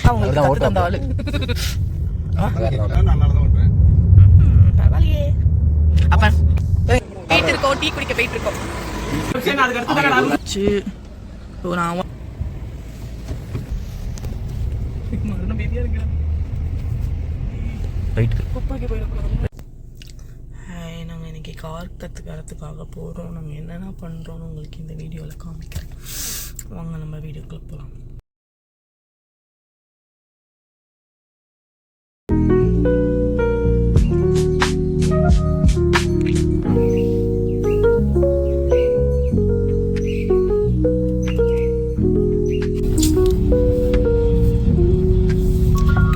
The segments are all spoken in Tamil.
அவங்க தான் அவங்களுக்கு அந்த ஆளு பரவாயில்லையே. அப்ப போயிட்டு இருக்கோம், டீ குடிக்க போயிட்டு இருக்கோம். நாங்கள் இன்னைக்கு கார் கற்றுக்கிறதுக்காக போகிறோம். நாங்கள் என்னென்ன பண்ணுறோன்னு உங்களுக்கு இந்த வீடியோவில் காமிக்கிறேன். வாங்க நம்ம வீடியோக்குள்ள போகலாம்.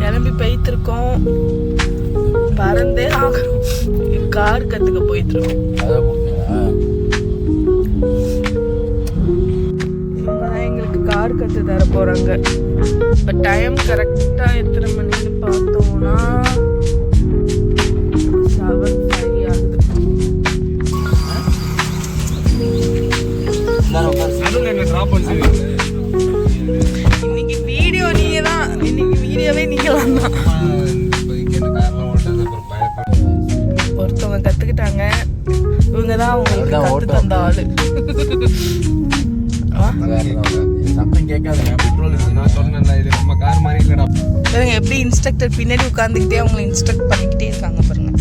கிளம்பி போயிட்டுருக்கோம். பறந்தே ஆகணும். கார் கற்றுக்க போயிட்டுருக்கோம். எங்களுக்கு கார் கற்று தர போகிறாங்க. இப்போ டைம் கரெக்டாக எத்தனை மணின்னு பார்த்தோம்னா 7:05 ஆகுது. இன்னைக்கு வீடியோ நீங்க தான். இன்னைக்கு வீடியோவே நீங்களாம் தான். ஒருத்தவங்க கத்துக்கிட்டாங்க. இவங்க தான் அவங்களுக்கு கத்து தந்த ஆளு. எப்படி இன்ஸ்ட்ரக்டர் பின்னாடி உட்காந்துக்கிட்டே அவங்களை இன்ஸ்ட்ரக்ட் பண்ணிக்கிட்டே இருக்காங்க பாருங்க.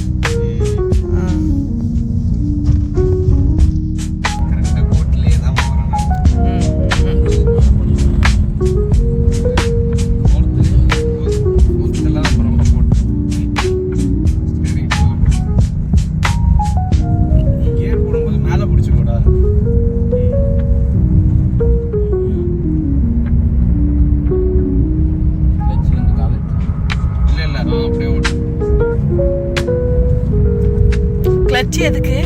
கிளட்ச் எதுக்கு?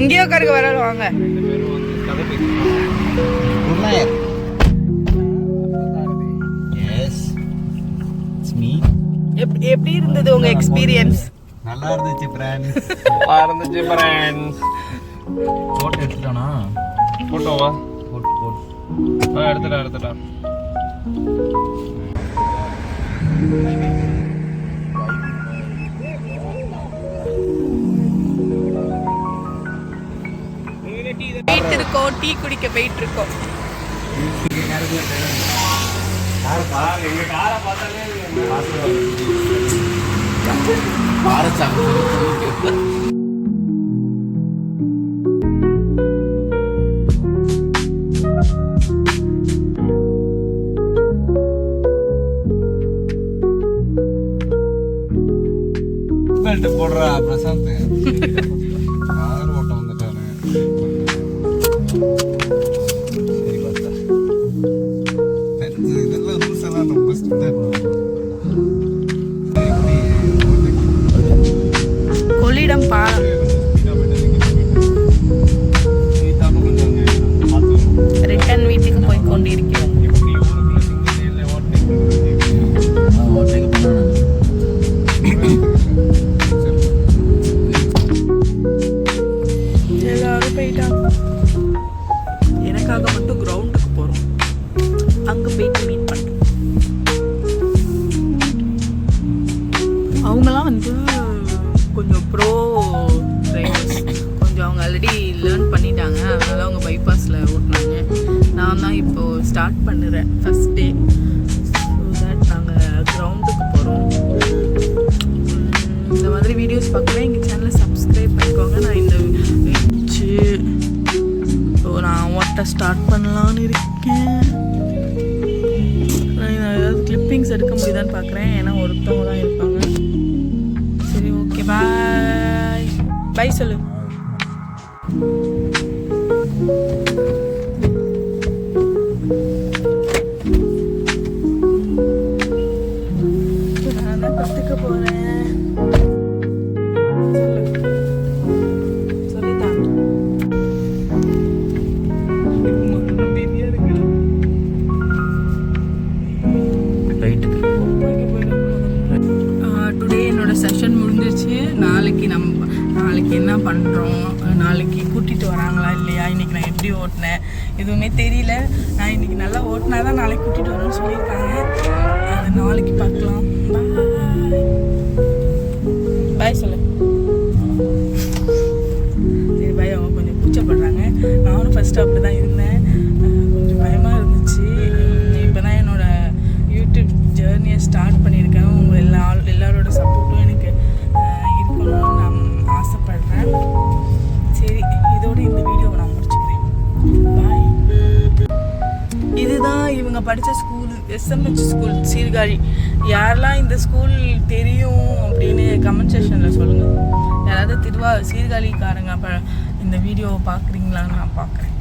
இங்கேயோ உட்காருங்க, வர வாங்க. எப்படி இருந்தது உங்க எக்ஸ்பீரியன்ஸ்? நல்லா இருந்துச்சு ஃப்ரெண்ட்ஸ். போட்டோ எடுத்துட்டானா? போட்டோவா? போட்டு எடுத்துட்டா. போயிட்டு இருக்கோம், டீ குடிக்க போயிட்டு இருக்கோம். போடுறா பிரசாந்த். கார் ஓட்ட வந்துட்டானு. இதெல்லாம் ரூல்ஸ் எல்லாம் ரொம்ப ஸ்ட்ரிக்டா இருக்கும். கொள்ளிடம் பாலம் ரிட்டர்ன் வீட்டுக்கு போய் கொண்டிருக்கிறோம். எல்லாரும் போயிட்டாங்க. எனக்காக மட்டும் கிரவுண்டுக்கு போறோம். அங்க போயிட்டு மீட் பண்றோம். அவங்கலாம் வந்து கொஞ்சம் ப்ரோ டிரைவர்ஸ். கொஞ்சம் அவங்க ஆல்ரெடி லேர்ன் பண்ணிட்டாங்க. அதனால அவங்க பைபாஸில் ஓட்டினாங்க. நான் தான் இப்போது ஸ்டார்ட் பண்ணுறேன் ஃபஸ்ட் டே. ஸோ தட் நாங்கள் கிரவுண்டுக்கு போகிறோம். இந்த மாதிரி வீடியோஸ் பார்க்கவே எங்கள் சேனலை சப்ஸ்கிரைப் பண்ணிக்கோங்க. நான் இந்த வச்சு நான் ஓட்ட ஸ்டார்ட் பண்ணலான்னு இருக்கேன். நான் ஏதாவது கிளிப்பிங்ஸ் எடுக்க முடியுதான்னு பார்க்குறேன். ஏன்னா ஒருத்தவங்க தான் இருப்பாங்க. பை சொல்லு. நான் தான் கற்றுக்க போகிறேன். சொல்லு சொல்லித்தான். ரைட்டுக்கு டுடே என்னோட செஷன் முடிஞ்சிருச்சு. நாளைக்கு என்ன பண்ணுறோம், நாளைக்கு கூட்டிகிட்டு வராங்களா இல்லையா, இன்றைக்கி நான் எப்படி ஓட்டினேன் எதுவுமே தெரியல. நான் இன்றைக்கி நல்லா ஓட்டினா தான் நாளைக்கு கூட்டிகிட்டு வரணும்னு சொல்லியிருக்காங்க. அது நாளைக்கு பார்க்கலாம். பாய் சொல்லு. சரி பாய். அவங்க கொஞ்சம் கூச்சப்படுறாங்க. நானும் ஃபஸ்ட்டு அப்படி தான் இருந்தேன். கொஞ்சம் பயமாக இருந்துச்சு. இப்போ தான் என்னோட யூடியூப் ஜேர்னியை ஸ்டார்ட் பண்ணியிருக்கேன். உங்கள் எல்லாரோட சப்போர்ட்டும் எனக்கு இருக்கணும்னு நான் ஆசைப்படுறேன். சரி, இதோட இந்த வீடியோவை நான் முடிச்சுக்கிறேன். பாய். இதுதான் இவங்க படித்த ஸ்கூல், எஸ்எம்ஹெச் ஸ்கூல் சீர்காழி. யாரெல்லாம் இந்த ஸ்கூல் தெரியும் அப்படின்னு கமெண்ட் செக்ஷனில் சொல்லுங்கள். யாராவது சீர்காழிக்காரங்க அப்போ இந்த வீடியோவை பார்க்குறீங்களான்னு நான் பார்க்குறேன்.